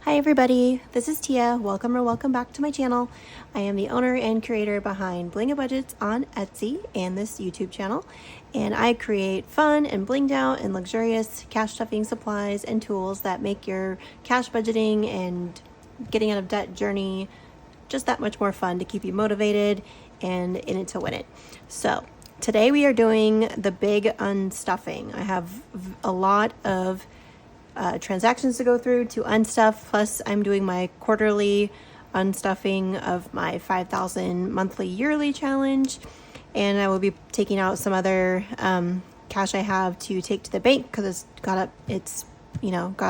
Hi everybody, this is Tia. Welcome back to my channel. I am the owner and creator behind Bling and Budgets on Etsy and this YouTube channel. And I create fun and blinged out and luxurious cash stuffing supplies and tools that make your cash budgeting and getting out of debt journey just that much more fun to keep you motivated and in it to win it. So today we are doing the big unstuffing. I have a lot of transactions to go through to unstuff, plus I'm doing my quarterly unstuffing of my 5,000 monthly yearly challenge, and I will be taking out some other cash I have to take to the bank because it's got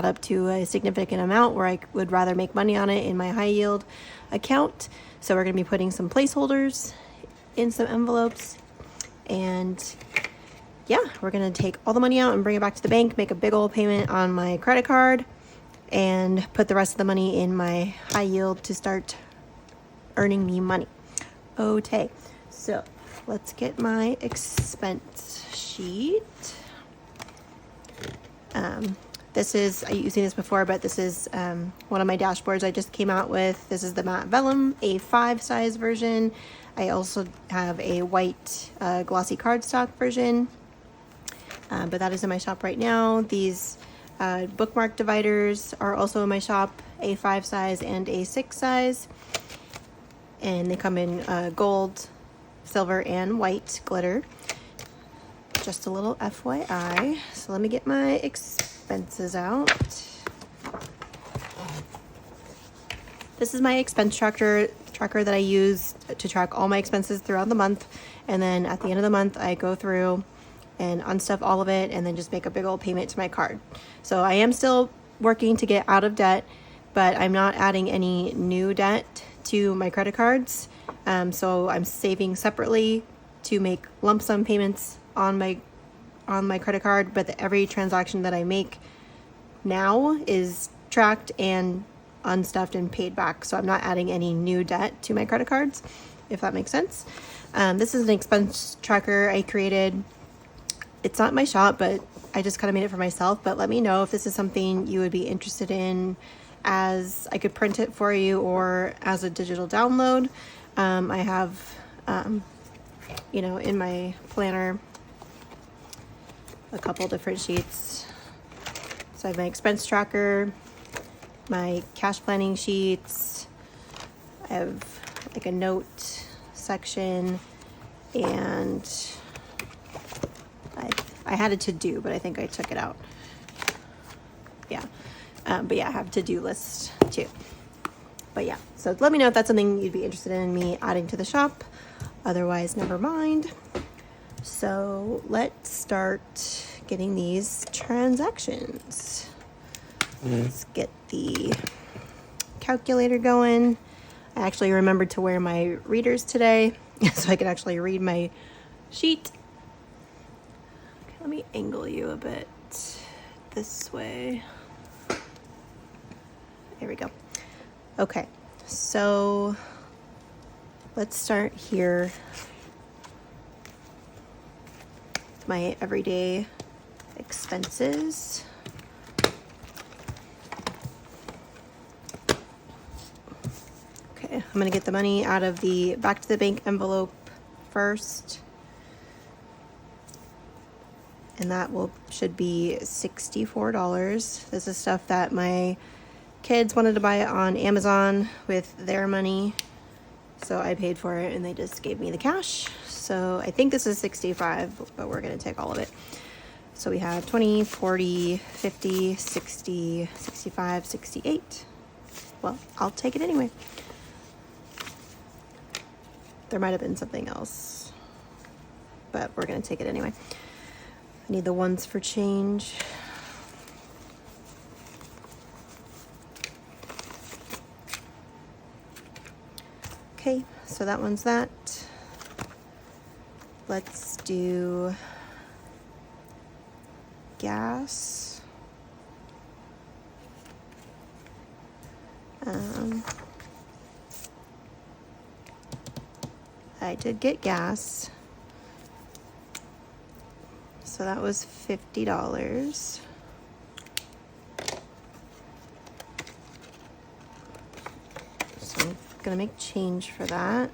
up to a significant amount where I would rather make money on it in my high yield account. So we're going to be putting some placeholders in some envelopes, and yeah, we're gonna take all the money out and bring it back to the bank, make a big old payment on my credit card, and put the rest of the money in my high yield to start earning me money. Okay, so let's get my expense sheet. This is, I've seen this before, but this is one of my dashboards I just came out with. This is the matte vellum, A5 size version. I also have a white glossy cardstock version. But that is in my shop right now. These bookmark dividers are also in my shop, A5 size and A6 size. And they come in gold, silver, and white glitter. Just a little FYI. So let me get my expenses out. This is my expense tracker that I use to track all my expenses throughout the month. And then at the end of the month, I go through and unstuff all of it and then just make a big old payment to my card. So I am still working to get out of debt, but I'm not adding any new debt to my credit cards. So I'm saving separately to make lump sum payments on my credit card, but every transaction that I make now is tracked and unstuffed and paid back. So I'm not adding any new debt to my credit cards, if that makes sense. This is an expense tracker I created. It's not my shop, but I just kind of made it for myself. But let me know if this is something you would be interested in, as I could print it for you or as a digital download. I have, in my planner, a couple different sheets. So I have my expense tracker, my cash planning sheets. I have like a note section, and I had a to-do, but I think I took it out. Yeah. But yeah, I have to-do list too. But yeah, so let me know if that's something you'd be interested in me adding to the shop. Otherwise, never mind. So let's start getting these transactions. Let's get the calculator going. I actually remembered to wear my readers today so I could actually read my sheet. Let me angle you a bit this way. There we go. Okay, so let's start here with my everyday expenses. Okay, I'm gonna get the money out of the back to the bank envelope first. And that should be $64. This is stuff that my kids wanted to buy on Amazon with their money. So I paid for it and they just gave me the cash. So I think this is $65, but we're gonna take all of it. So we have 20, 40, 50, 60, 65, 68. Well, I'll take it anyway. There might have been something else, but we're gonna take it anyway. I need the ones for change. Okay, so that one's that. Let's do gas. I did get gas. So that was $50. So I'm gonna make change for that.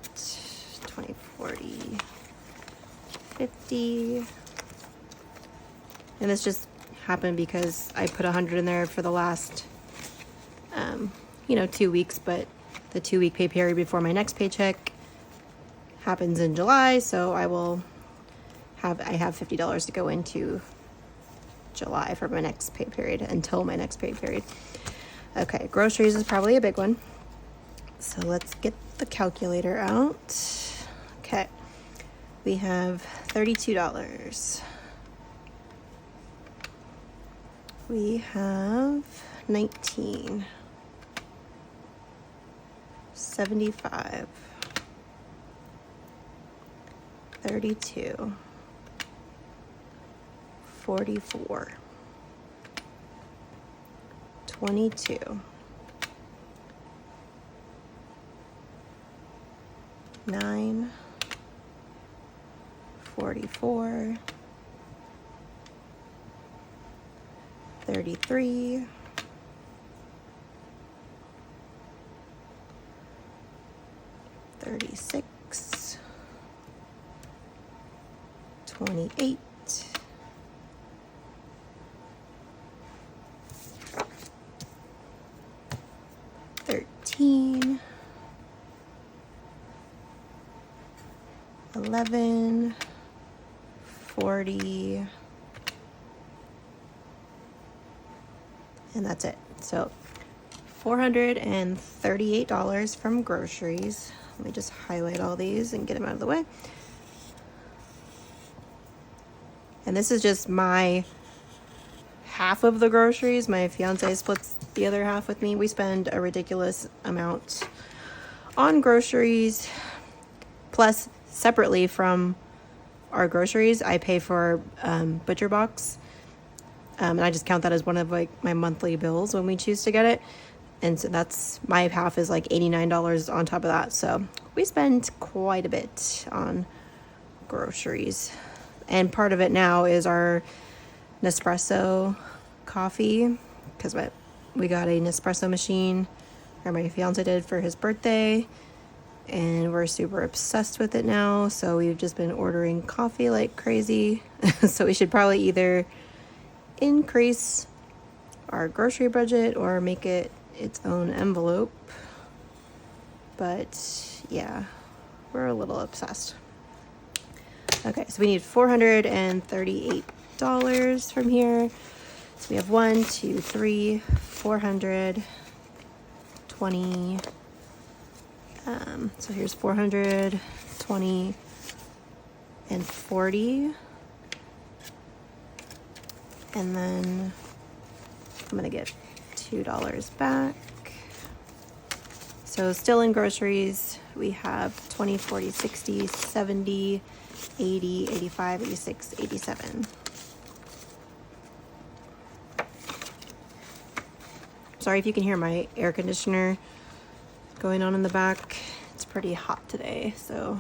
20, 40, 50. And this just happened because I put 100 in there for the last, 2 weeks, but the 2-week pay period before my next paycheck happens in July, so I have $50 to go into July for my next pay period, until my next pay period. Okay, groceries is probably a big one. So let's get the calculator out. Okay, we have $32. We have 19. 75. 32. 44. 22. 9. 44. 33. 36. 28. 13. 11. 40. And that's it. So $438 from groceries. Let me just highlight all these and get them out of the way. And this is just my half of the groceries. My fiance splits the other half with me. We spend a ridiculous amount on groceries. Plus, separately from our groceries, I pay for Butcher Box. And I just count that as one of like my monthly bills when we choose to get it. And so that's, my half is like $89 on top of that. So we spend quite a bit on groceries. And part of it now is our Nespresso coffee, because we got a Nespresso machine, or my fiance did, for his birthday. And we're super obsessed with it now. So we've just been ordering coffee like crazy. So we should probably either increase our grocery budget or make it its own envelope. But yeah, we're a little obsessed. Okay, so we need $438 from here. So we have 1, 2, 3, 420. So here's 420 and 40. And then I'm gonna get $2 back. So still in groceries, we have 20, 40, 60, 70, 80, 85, 86, 87. Sorry if you can hear my air conditioner going on in the back. It's pretty hot today, so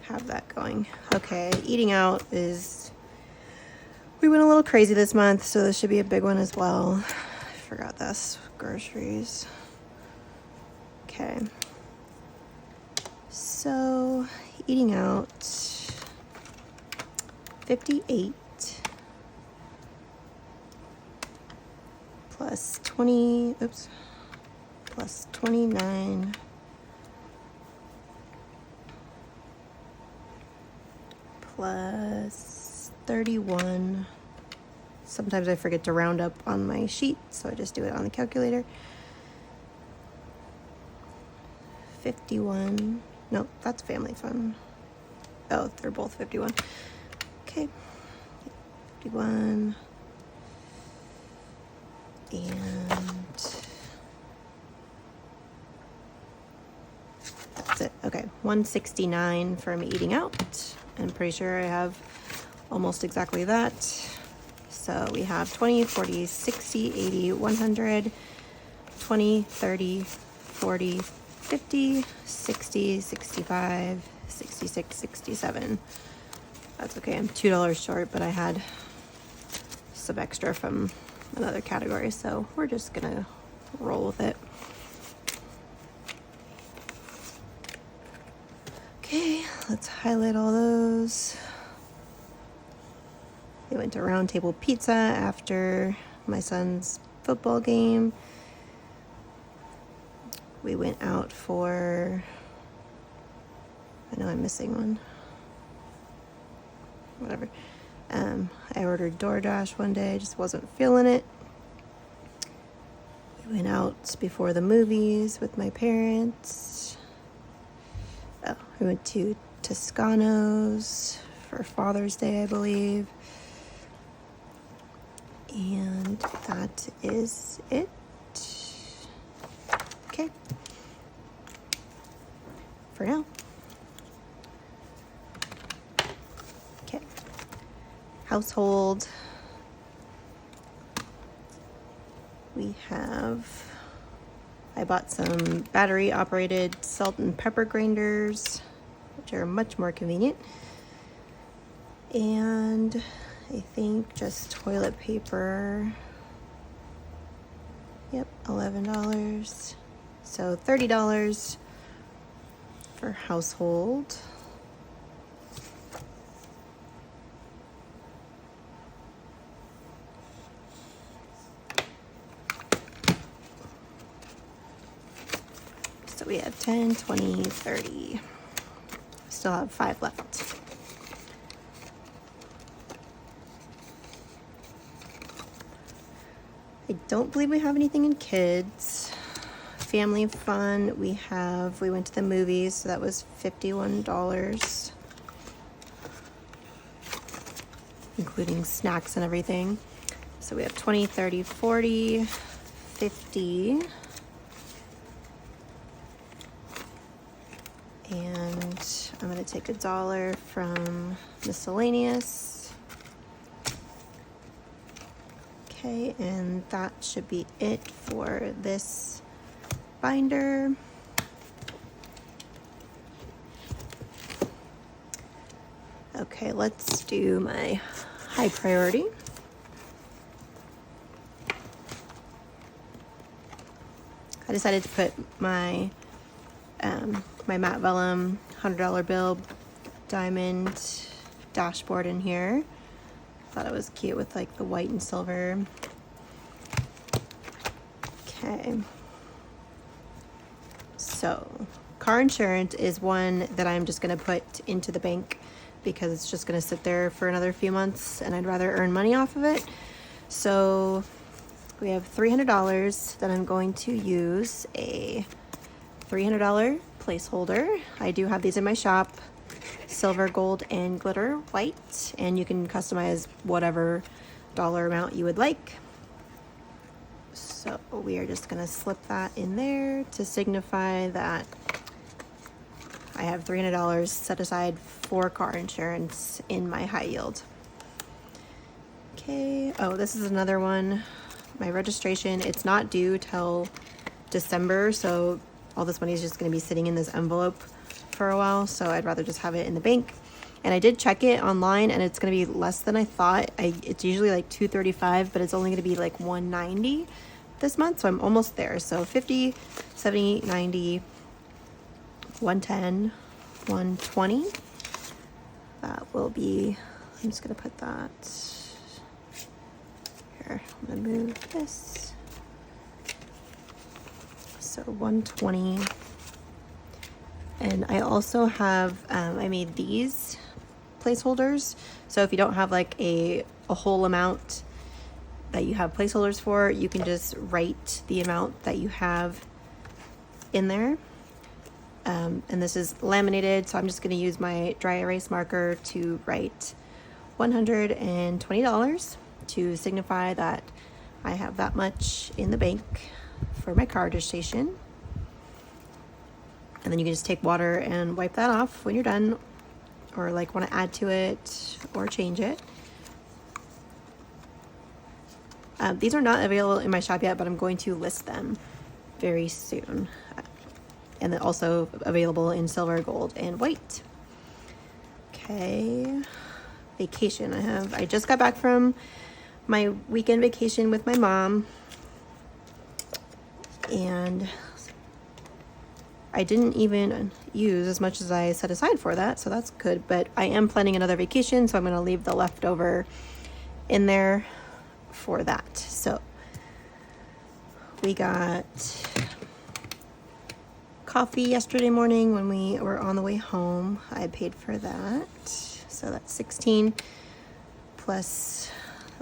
have that going. Okay, eating out is, we went a little crazy this month, so this should be a big one as well. I forgot this, groceries. Okay, so eating out, 58 plus 20, plus 29 plus 31. Sometimes I forget to round up on my sheet, so I just do it on the calculator. 51. No, that's family fun. Oh, they're both 51. Okay. 51. And that's it. Okay, 169 from eating out. I'm pretty sure I have almost exactly that. So we have 20, 40, 60, 80, 100, 20, 30, 40, 50, 60, 65, 66, 67. That's okay. I'm $2 short, but I had some extra from another category, so we're just gonna roll with it. let's highlight all those. We went to Round Table Pizza after my son's football game. We went out for, I know I'm missing one. Whatever. I ordered DoorDash one day, just wasn't feeling it. We went out before the movies with my parents. Oh, we went to Toscano's for Father's Day, I believe. And that is it. Okay. For now. Okay. Household. I bought some battery operated salt and pepper grinders, which are much more convenient. And I think just toilet paper. Yep, $11. So $30 for household. So we have 10, 20, 30. Still have 5 left. I don't believe we have anything in kids. Family fun, we went to the movies, so that was $51, including snacks and everything. So we have 20, 30, 40, 50. And I'm gonna take $1 from miscellaneous. Okay, and that should be it for this binder. Okay, let's do my high priority. I decided to put my my matte vellum $100 bill diamond dashboard in here. Thought it was cute with like the white and silver. Okay. So car insurance is one that I'm just gonna put into the bank because it's just gonna sit there for another few months and I'd rather earn money off of it. So we have $300 that I'm going to use a $300 placeholder. I do have these in my shop, silver, gold, and glitter white, and you can customize whatever dollar amount you would like. So we are just gonna slip that in there to signify that I have $300 set aside for car insurance in my high yield. Okay, oh, this is another one. My registration, it's not due till December, so all this money is just gonna be sitting in this envelope for a while, so I'd rather just have it in the bank. And I did check it online and it's gonna be less than I thought. It's usually like $235, but it's only gonna be like $190 this month, so I'm almost there. So 50, 70, 90, 110, 120. That will be, I'm just gonna put that here. I'm gonna move this. So 120. And I also have, I made these placeholders. So if you don't have like a whole amount that you have placeholders for, you can just write the amount that you have in there. And this is laminated, so I'm just gonna use my dry erase marker to write $120 to signify that I have that much in the bank for my car registration. And then you can just take water and wipe that off when you're done, or like want to add to it or change it. These are not available in my shop yet, but I'm going to list them very soon. And then also available in silver, gold, and white. Okay, vacation. I just got back from my weekend vacation with my mom. And I didn't even use as much as I set aside for that, so that's good. But I am planning another vacation, so I'm going to leave the leftover in there for that. So we got coffee yesterday morning when we were on the way home. I paid for that, so that's 16 plus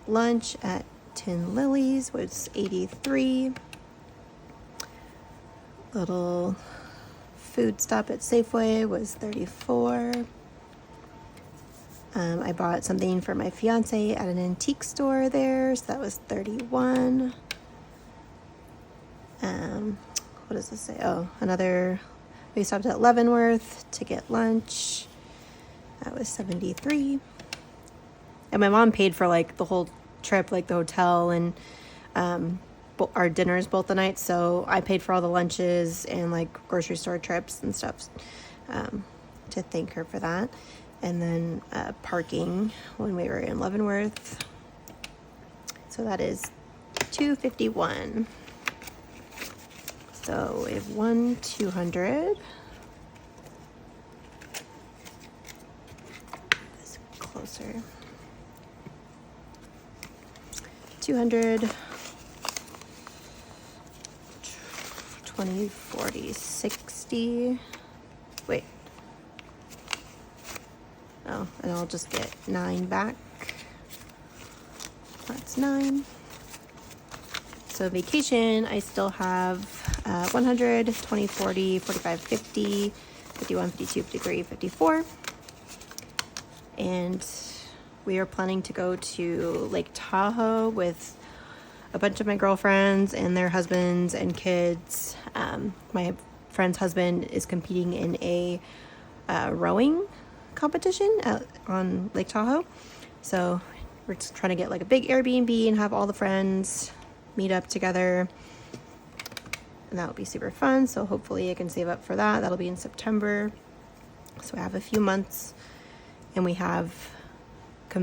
lunch at Tin Lilies was 83. Little food stop at Safeway was 34. I bought something for my fiance at an antique store there, so that was 31. What does this say? Oh, we stopped at Leavenworth to get lunch. That was 73. And my mom paid for like the whole trip, like the hotel and our dinners both the nights. So I paid for all the lunches and like grocery store trips and stuff to thank her for that. And then parking when we were in Leavenworth. So that is $251. So we have 200. This closer. 200. 20, 40, 60. Wait. Oh, and I'll just get 9 back. That's 9. So vacation, I still have 100, 20, 40, 45, 50, 51, 52, 53, 54. And we are planning to go to Lake Tahoe with a bunch of my girlfriends and their husbands and kids. My friend's husband is competing in a rowing competition on Lake Tahoe. So we're just trying to get like a big Airbnb and have all the friends meet up together. And that will be super fun. So hopefully I can save up for that. That'll be in September. So I have a few months, and we have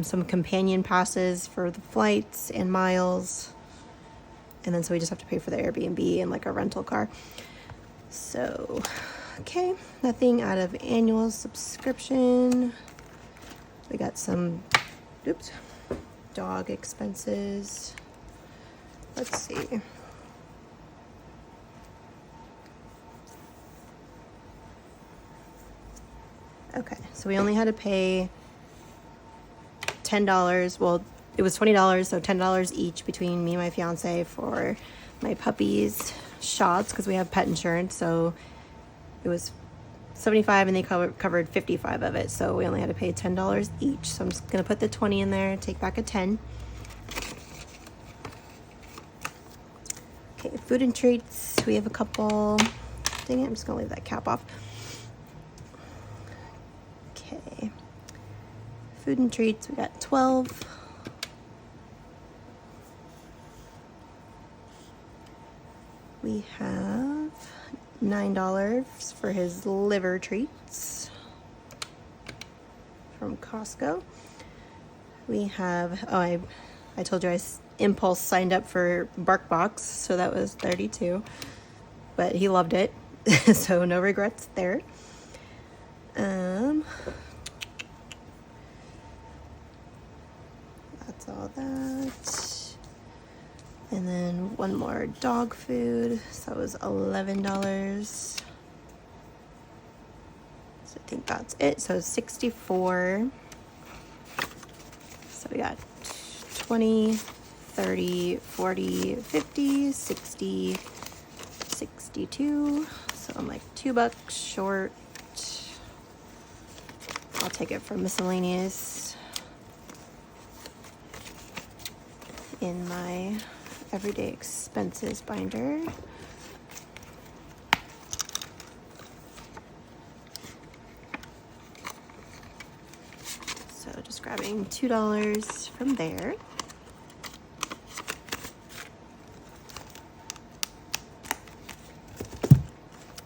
some companion passes for the flights and miles. And then so we just have to pay for the Airbnb and like a rental car. So, okay, nothing out of annual subscription. We got some, dog expenses. Let's see. Okay, so we only had to pay $10. Well, it was $20, so $10 each between me and my fiance for my puppy's shots because we have pet insurance. So it was $75 and they covered $55 of it. So we only had to pay $10 each. So I'm just gonna put the 20 in there, take back a 10. Okay, food and treats. We have a couple. Dang it, I'm just gonna leave that cap off. Okay. Food and treats, we got 12. We have $9 for his liver treats from Costco. We have, I told you I impulse signed up for BarkBox, so that was $32, but he loved it, so no regrets there. That's all that. And then one more dog food, so it was $11. So I think that's it. So 64. So we got 20, 30, 40, 50, 60, 62. So I'm like $2 short. I'll take it from miscellaneous in my everyday expenses binder. So just grabbing $2 from there.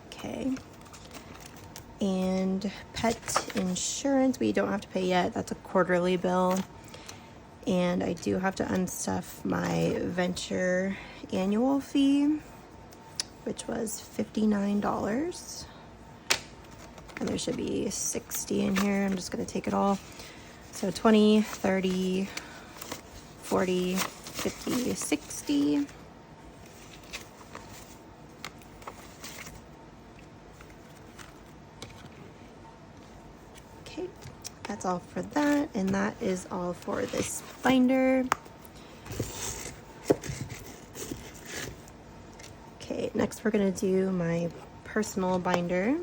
Okay. And pet insurance, we don't have to pay yet. That's a quarterly bill. And I do have to unstuff my venture annual fee, which was $59. And there should be 60 in here. I'm just gonna take it all. So 20, 30, 40, 50, 60. Okay, that's all for that. And that is all for this binder. Okay, next we're gonna do my personal binder.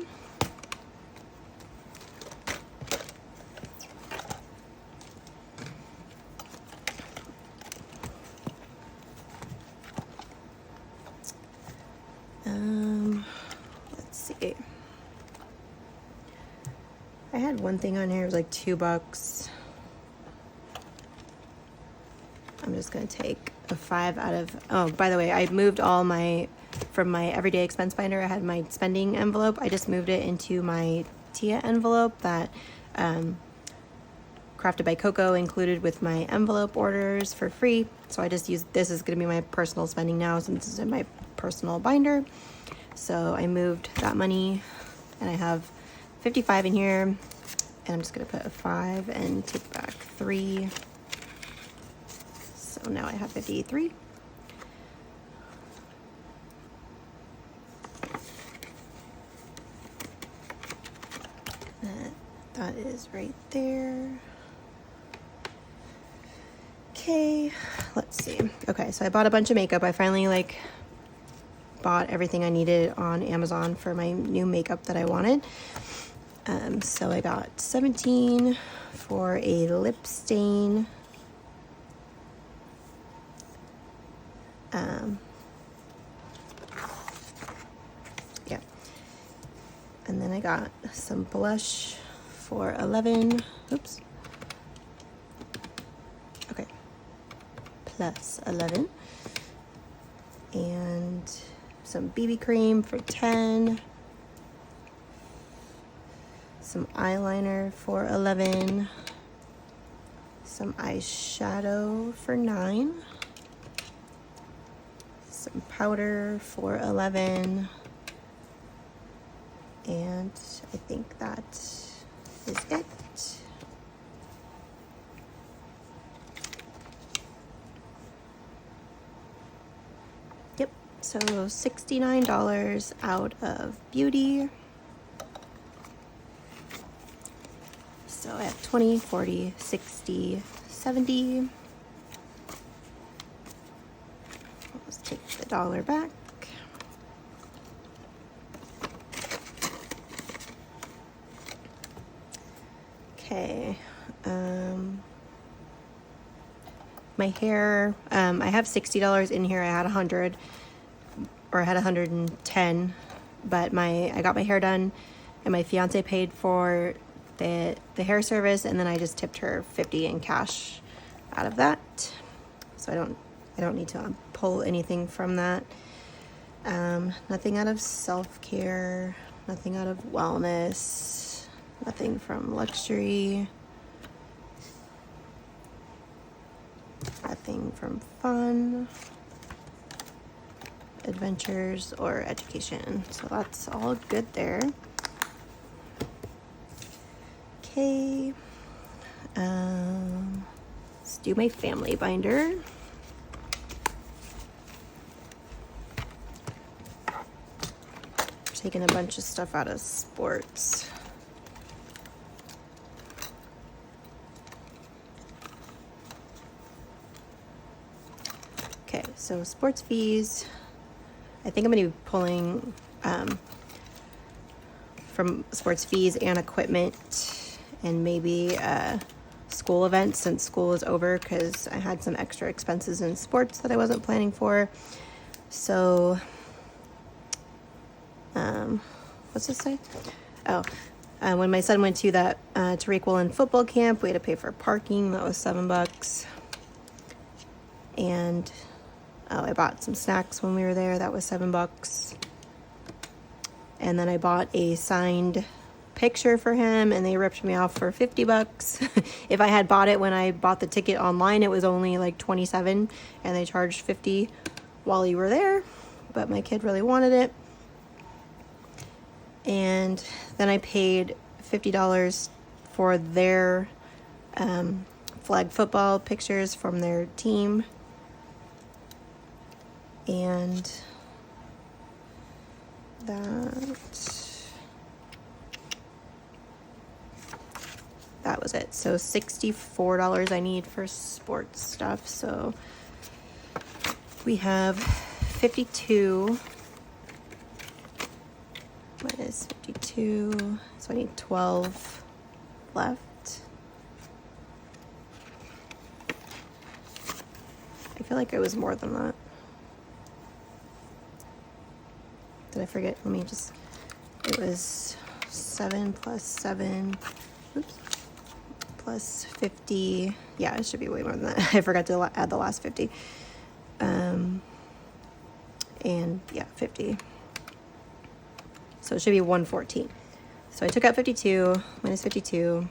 Let's see. I had one thing on here, it was like $2. I'm just gonna take a 5 out of, oh, by the way, I moved all my, from my everyday expense binder, I had my spending envelope. I just moved it into my Tia envelope that Crafted by Coco included with my envelope orders for free. So I just used, this is gonna be my personal spending now since it's in my personal binder. So I moved that money and I have 55 in here, and I'm just gonna put a 5 and take back 3. So now I have 53. That is right there. Okay, let's see. Okay, so I bought a bunch of makeup. I finally bought everything I needed on Amazon for my new makeup that I wanted. So I got 17 for a lip stain. Yeah. And then I got some blush for 11. Oops. Okay. Plus 11. And some BB cream for 10. Some eyeliner for 11. Some eyeshadow for 9. Some powder for 11. And I think that is it. Yep, so $69 out of beauty. So I have 20, 40, 60, 70. Let's take the dollar back. Okay. My hair, I have $60 in here. I had 100, or I had 110, but I got my hair done, and my fiance paid for the hair service, and then I just tipped her 50 in cash out of that. So I don't need to pull anything from that. Nothing out of self-care, nothing out of wellness, nothing from luxury, nothing from fun, adventures, or education. So that's all good there. Okay, let's do my family binder. Taking a bunch of stuff out of sports. Okay, so sports fees. I think I'm gonna be pulling from sports fees and equipment, and maybe school events since school is over, because I had some extra expenses in sports that I wasn't planning for. So what's this say? Oh, when my son went to that Tariq Woolen football camp, we had to pay for parking. That was $7. And I bought some snacks when we were there. That was $7. And then I bought a signed picture for him, and they ripped me off for $50. If I had bought it when I bought the ticket online, it was only like $27, and they charged $50 while you were there. But my kid really wanted it. And then I paid $50 for their flag football pictures from their team. And that was it. So $64 I need for sports stuff. So we have 52 minus 52, so I need 12 left. I feel like it was more than that. Did I forget? Let me just, it was 7 plus 7, oops, plus 50. Yeah, it should be way more than that. I forgot to add the last 50. And yeah, 50. So it should be 114. So I took out 52 minus 52.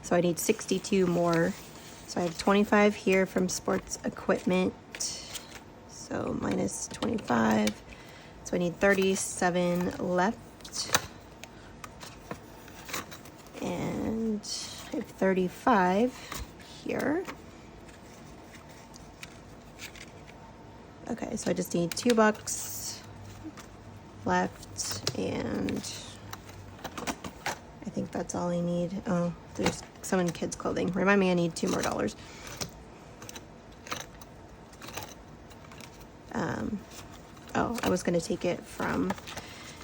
So I need 62 more. So I have 25 here from sports equipment. So minus 25. So I need 37 left. And I have 35 here. Okay, so I just need $2 left, and I think that's all I need. Oh, there's some in kids' clothing. Remind me I need $2 more. Oh, I was going to take it from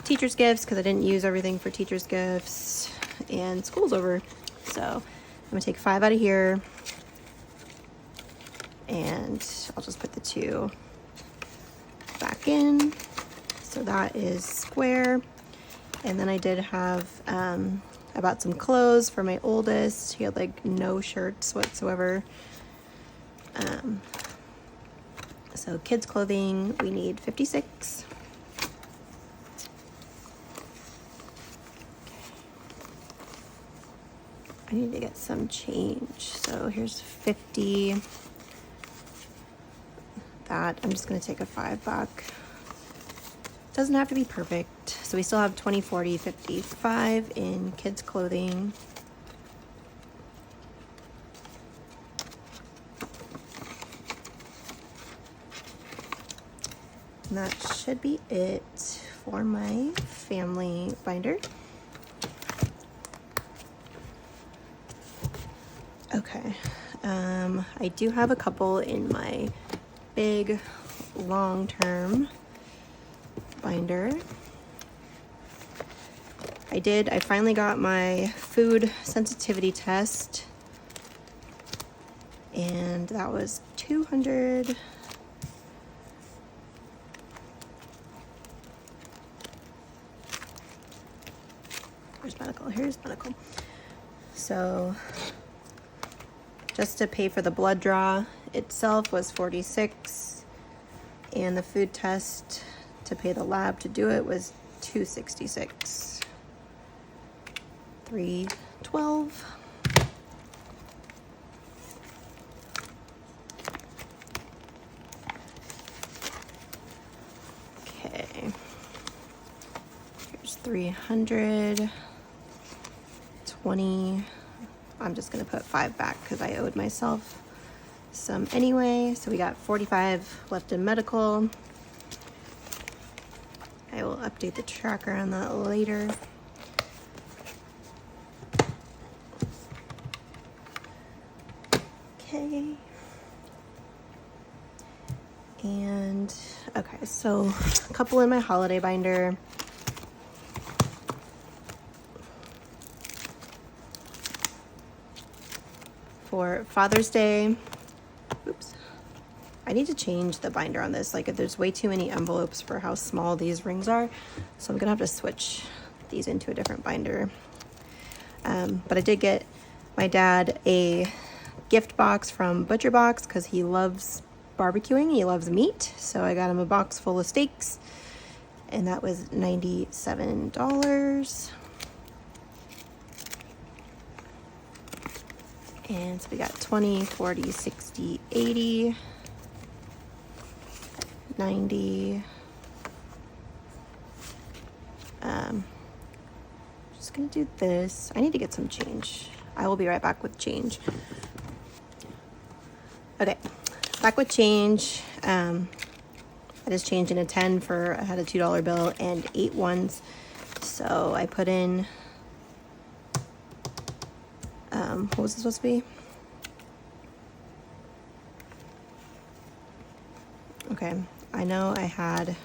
teacher's gifts because I didn't use everything for teacher's gifts, and school's over. So I'm going to take 5 out of here, and I'll just put the 2 back in. So that is square. And then I did have, I bought some clothes for my oldest. He had like no shirts whatsoever. So kids clothing, we need 56. I need to get some change. So here's 50. That, I'm just gonna take a 5 back. Doesn't have to be perfect. So we still have 20, 40, 55 in kids clothing. And that should be it for my family binder. Okay, I do have a couple in my big long-term binder. I finally got my food sensitivity test, and that was 200. Where's medical? Here's medical. So just to pay for the blood draw itself was 46, and the food test to pay the lab to do it was 266. 312. Okay. Here's 300. 20. I'm just gonna put 5 back because I owed myself some anyway. So we got 45 left in medical. I will update the tracker on that later. Okay. And okay, so a couple in my holiday binder. For Father's Day, oops, I need to change the binder on this. Like, there's way too many envelopes for how small these rings are, so I'm gonna have to switch these into a different binder. But I did get my dad a gift box from Butcher Box because he loves barbecuing, he loves meat, so I got him a box full of steaks, and that was $97. And so we got 20, 40, 60, 80, 90, gonna do this. I need to get some change. I will be right back with change. Okay, back with change. I just changed in a 10 I had a $2 bill and 8 ones. So I put in, what was it supposed to be? Okay, I know I had,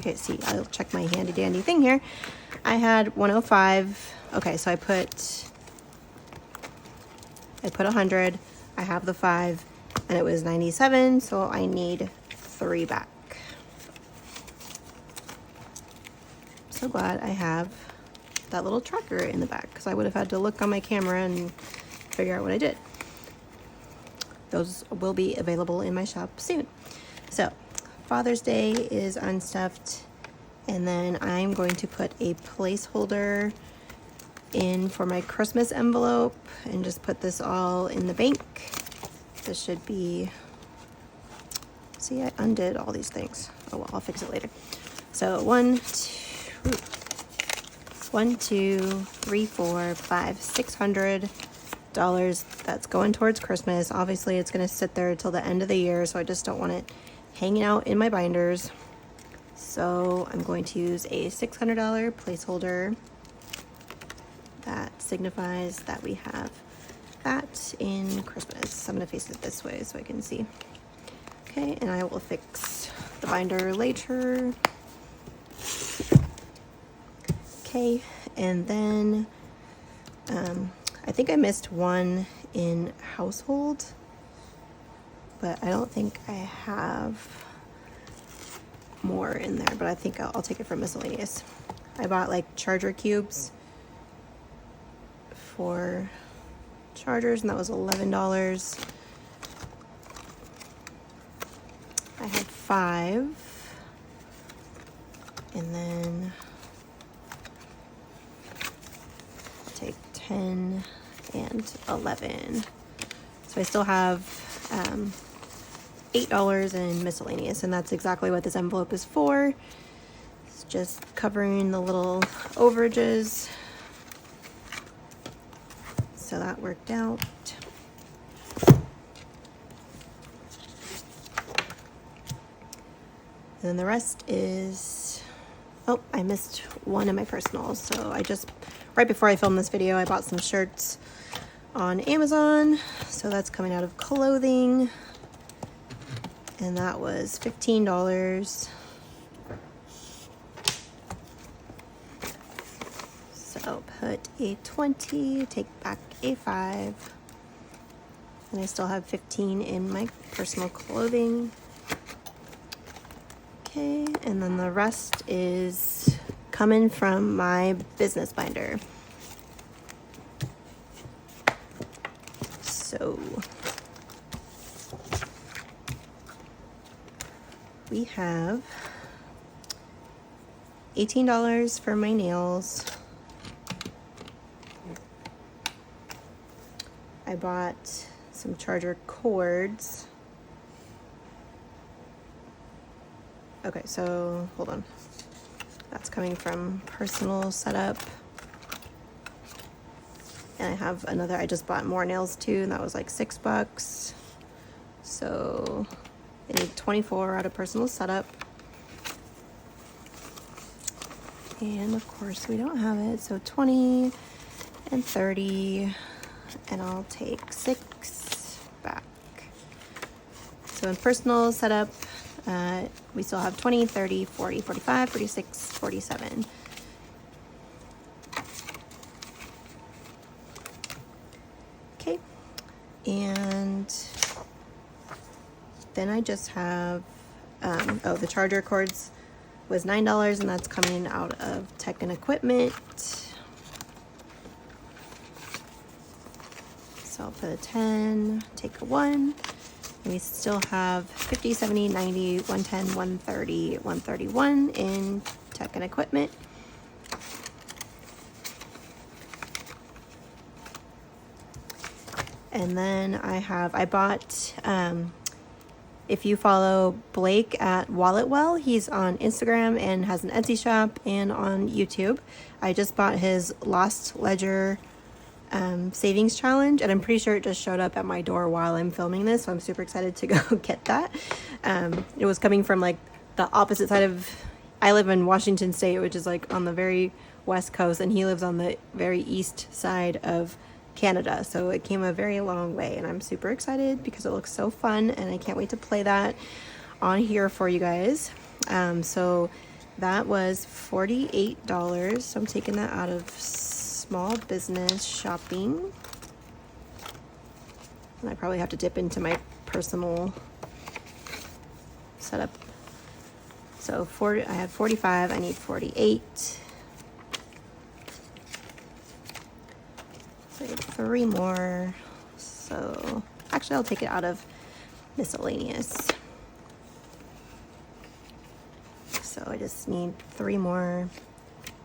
okay, see, I'll check my handy dandy thing here. I had 105. Okay, so I put 100. I have the 5 and it was 97, so I need 3 back. So glad I have that little tracker in the back because I would have had to look on my camera and figure out what I did. Those will be available in my shop soon. So Father's Day is unstuffed, and then I'm going to put a placeholder in for my Christmas envelope and just put this all in the bank. This should be, see, I undid all these things. Oh well, I'll fix it later. So 1, 2, 3, 4, 5, $600 that's going towards Christmas. Obviously it's going to sit there till the end of the year, so I just don't want it hanging out in my binders. So I'm going to use a $600 placeholder that signifies that we have that in Christmas. I'm going to face it this way so I can see. Okay, and I will fix the binder later. Okay, and then I think I missed one in household, but I don't think I have more in there, but I think I'll take it from miscellaneous. I bought like charger cubes for chargers, and that was $11. I had 5, and then I'll take 10 and 11. So I still have $8 in miscellaneous, and that's exactly what this envelope is for. It's just covering the little overages. So that worked out. And then the rest is, oh, I missed one in my personals. So I just, right before I filmed this video, I bought some shirts on Amazon. So that's coming out of clothing. And that was $15. So put a 20, take back a 5. And I still have 15 in my personal clothing. Okay, and then the rest is coming from my business binder. So we have $18 for my nails. I bought some charger cords. Okay, so hold on. That's coming from personal setup. And I have another, I just bought more nails too, and that was like $6. So I need 24 out of personal setup. And of course we don't have it, so 20 and 30, and I'll take 6 back. So in personal setup, we still have 20, 30, 40, 45, 46, 47. Okay, and then I just have, oh, the charger cords was $9, and that's coming out of tech and equipment. So I'll put a 10, take a 1. And we still have 50, 70, 90, 110, 130, 131 in tech and equipment. And then I bought If you follow Blake at Walletwell, he's on Instagram and has an Etsy shop and on YouTube. I just bought his Lost Ledger savings challenge, and I'm pretty sure it just showed up at my door while I'm filming this, so I'm super excited to go get that. It was coming from like the opposite side of, I live in Washington State, which is like on the very west coast, and he lives on the very east side of Canada, so it came a very long way, and I'm super excited because it looks so fun, and I can't wait to play that on here for you guys. So that was $48, so I'm taking that out of small business shopping, and I probably have to dip into my personal setup. So I have 45, I need 48. So I have 3 more. So actually I'll take it out of miscellaneous. So I just need 3 more.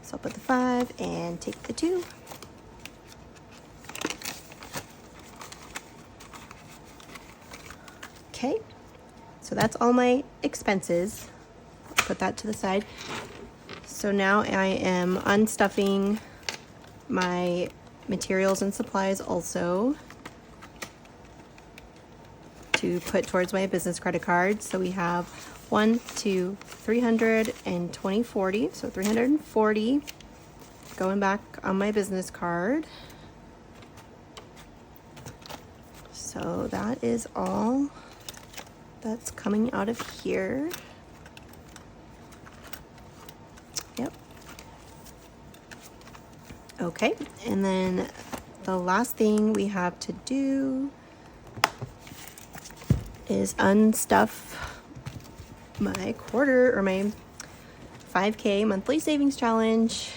So I'll put the 5 and take the 2. Okay, so that's all my expenses. Put that to the side. So now I am unstuffing my materials and supplies also to put towards my business credit card. So we have 1, 2, 320, 40. So 340 going back on my business card. So that is all that's coming out of here. Yep. Okay, and then the last thing we have to do is unstuff my quarter or my 5K monthly savings challenge.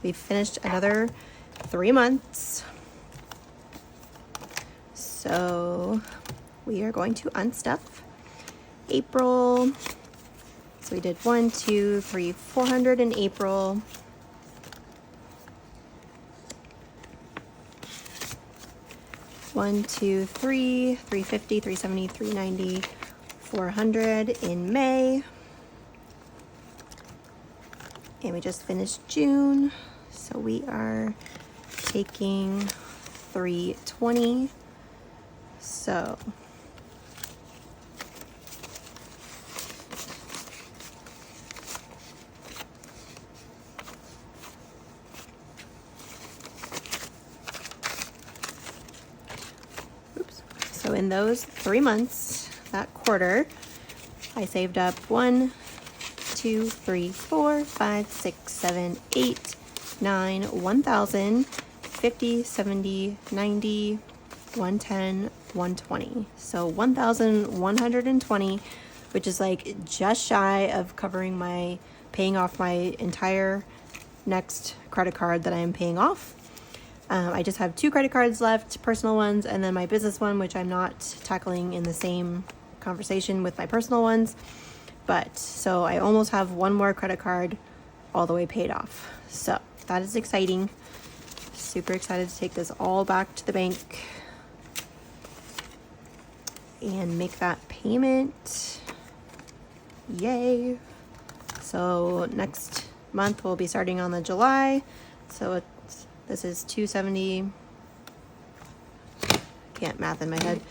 We've finished another 3 months. So we are going to unstuff April. So we did 1, 2, 3, 400 in April. One, 2, 3, 350, 370, 390, 400 in May. And we just finished June. So we are taking 320. So So in those 3 months, that quarter, I saved up 1, 2, 3, 4, 5, 6, 7, 8, 9, 1,000, 50, 70, 90, 110, 120. So 1,120, which is like just shy of covering paying off my entire next credit card that I am paying off. I just have 2 credit cards left, personal ones, and then my business one, which I'm not tackling in the same conversation with my personal ones. But so I almost have 1 more credit card all the way paid off. So that is exciting. Super excited to take this all back to the bank and make that payment. Yay. So next month we'll be starting on the July. So this is 270, can't math in my head,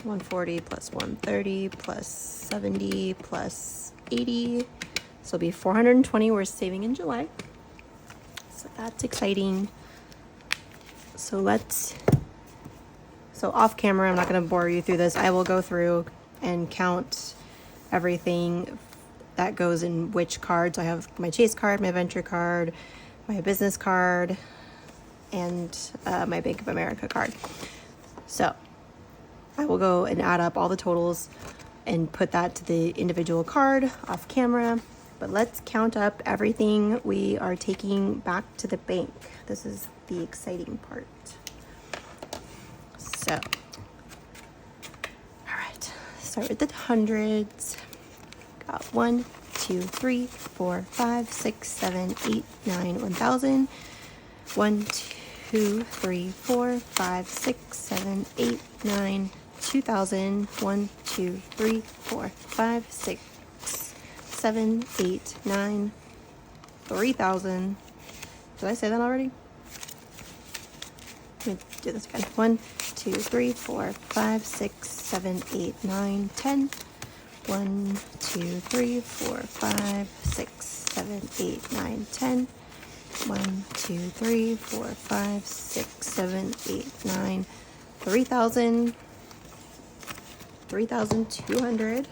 140 plus 130 plus 70 plus 80, so it'll be 420 we're saving in July. So that's exciting. So off camera, I'm not going to bore you through this. I will go through and count everything that goes in which cards. I have my Chase card, my Venture card, my business card, and my Bank of America card. So I will go and add up all the totals and put that to the individual card off camera. But let's count up everything we are taking back to the bank. This is the exciting part. So, all right, start with the hundreds. Got 1, 2, 3, 4, 5, 6, 7, 8, 9, 1,000. 1, 2, 3, 4, 5, 6, 7, 8, 9, 2,000. 1, 2, 3, 4, 5, 6, 7, 8, 9, 3,000. Did I say that already? Let me do this again. 1, 2, 3, 4, 5, 6, 7, 8, 9, 10. 1, 2, 3, 4, 5, 6, 7, 8, 9, 10. 1, 2, 3, 4, 5, 6, 7, 8, 9, 3,000. 3,200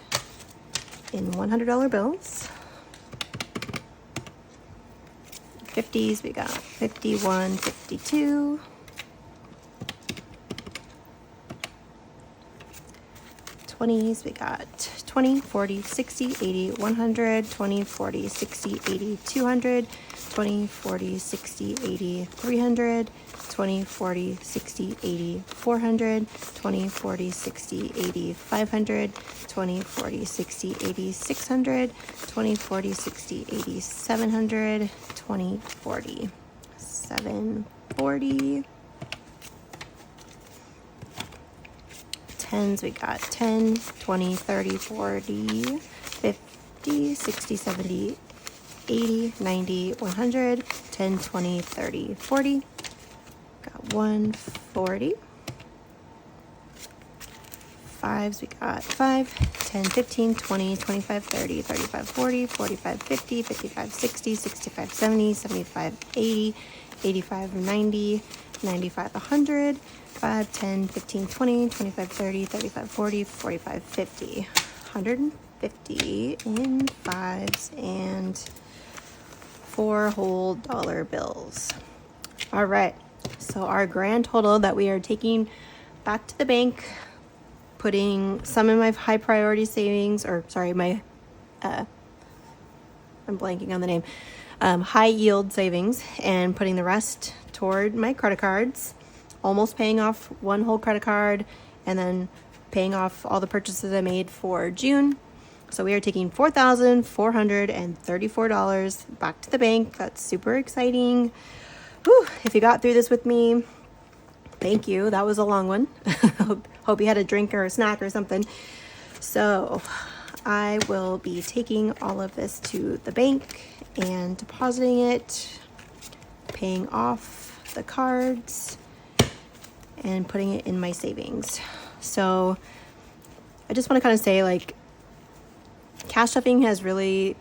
in $100 bills. 50s, we got 51, 52. 20s, we got 20, 40, 60, 80, 100, 20, 40, 60, 80, 200, 20, 40, 60, 80, 300, 20, 40, 60, 80, 400, 20, 40, 60, 80, 500, 20, 40, 60, 80, 600, 20, 40, 60, 80, 700, 20, 40, 740. 10s, we got 10, 20, 30, 40, 50, 60, 70, 80, 90, 100, 10, 20, 30, 40. Got 140. 5s, we got 5, 10, 15, 20, 25, 30, 35, 40, 45, 50, 55, 60, 65, 70, 75, 80, 85, 90, 95, 100, 5, 10, 15, 20, 25, 30, 35, 40, 45, 50, 150 in 5s and 4 whole dollar bills. All right, so our grand total that we are taking back to the bank, putting some in my high priority savings, or sorry, my, I'm blanking on the name, high yield savings, and putting the rest toward my credit cards, almost paying off one whole credit card, and then paying off all the purchases I made for June. So we are taking $4,434 back to the bank. That's super exciting. Whew, if you got through this with me, thank you. That was a long one. Hope you had a drink or a snack or something. So I will be taking all of this to the bank and depositing it, paying off the cards, and putting it in my savings. So I just want to kind of say, like, cash stuffing has really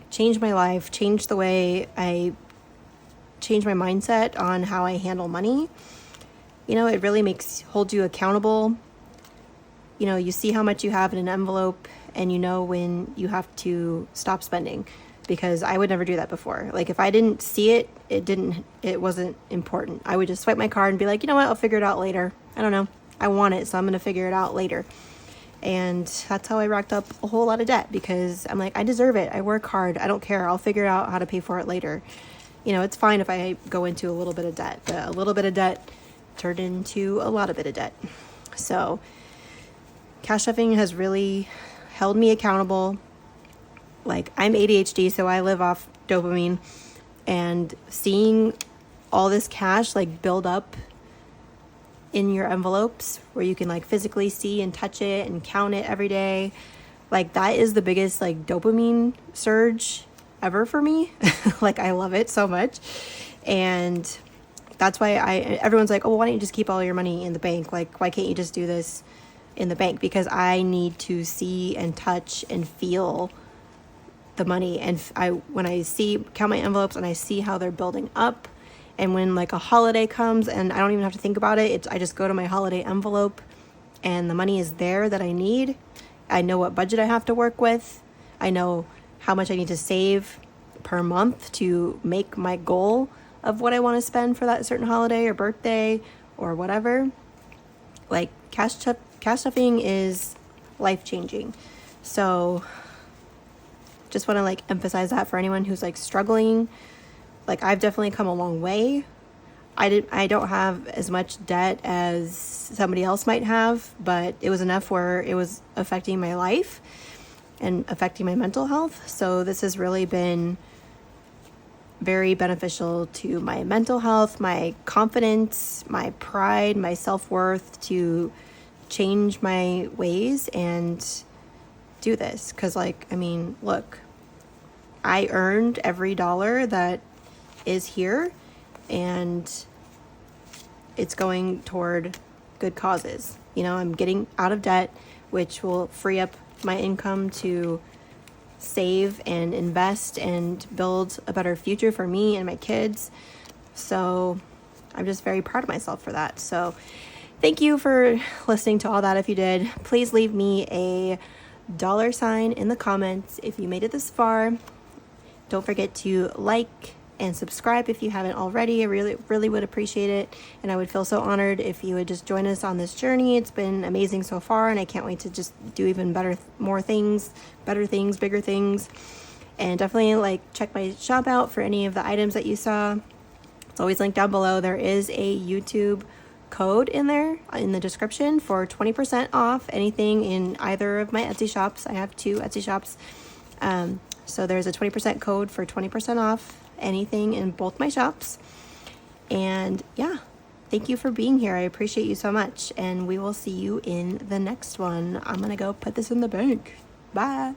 changed my life, changed the way I change my mindset on how I handle money. You know, it really holds you accountable. You know, you see how much you have in an envelope, and you know when you have to stop spending, because I would never do that before. Like, if I didn't see it, it wasn't important. I would just swipe my card and be like, you know what, I'll figure it out later. I don't know. I want it, so I'm going to figure it out later. And that's how I racked up a whole lot of debt, because I'm like, I deserve it. I work hard. I don't care. I'll figure out how to pay for it later. You know, it's fine if I go into a little bit of debt, but a little bit of debt turned into a lot of debt. So cash stuffing has really held me accountable. Like, I'm ADHD, so I live off dopamine, and seeing all this cash build up in your envelopes where you can physically see and touch it and count it every day, that is the biggest dopamine surge ever for me. I love it so much. And that's why everyone's like, oh, why don't you just keep all your money in the bank? Why can't you just do this in the bank? Because I need to see and touch and feel the money. And when I count my envelopes and I see how they're building up, and when a holiday comes and I don't even have to think about it, I just go to my holiday envelope and the money is there that I need. I know what budget I have to work with. I know how much I need to save per month to make my goal of what I want to spend for that certain holiday or birthday or whatever. Cash stuffing is life-changing. So just want to emphasize that for anyone who's struggling. I've definitely come a long way. I don't have as much debt as somebody else might have, but it was enough where it was affecting my life and affecting my mental health. So this has really been very beneficial to my mental health, my confidence, my pride, my self-worth, to change my ways and do this. Because, like, I mean, look, I earned every dollar that is here, and it's going toward good causes. You know, I'm getting out of debt, which will free up my income to save and invest and build a better future for me and my kids. So I'm just very proud of myself for that. So thank you for listening to all that. If you did, please leave me a $sign in the comments if you made it this far. Don't forget to like and subscribe if you haven't already. I really would appreciate it, and I would feel so honored if you would just join us on this journey. It's been amazing so far, and I can't wait to just do even better things, bigger things. And definitely, like, check my shop out for any of the items that you saw. It's always linked down below. There is a YouTube code in there in the description for 20% off anything in either of my Etsy shops. I have 2 Etsy shops. So there's a 20% code for 20% off anything in both my shops. And yeah, thank you for being here. I appreciate you so much, and we will see you in the next one. I'm gonna go put this in the bank. Bye.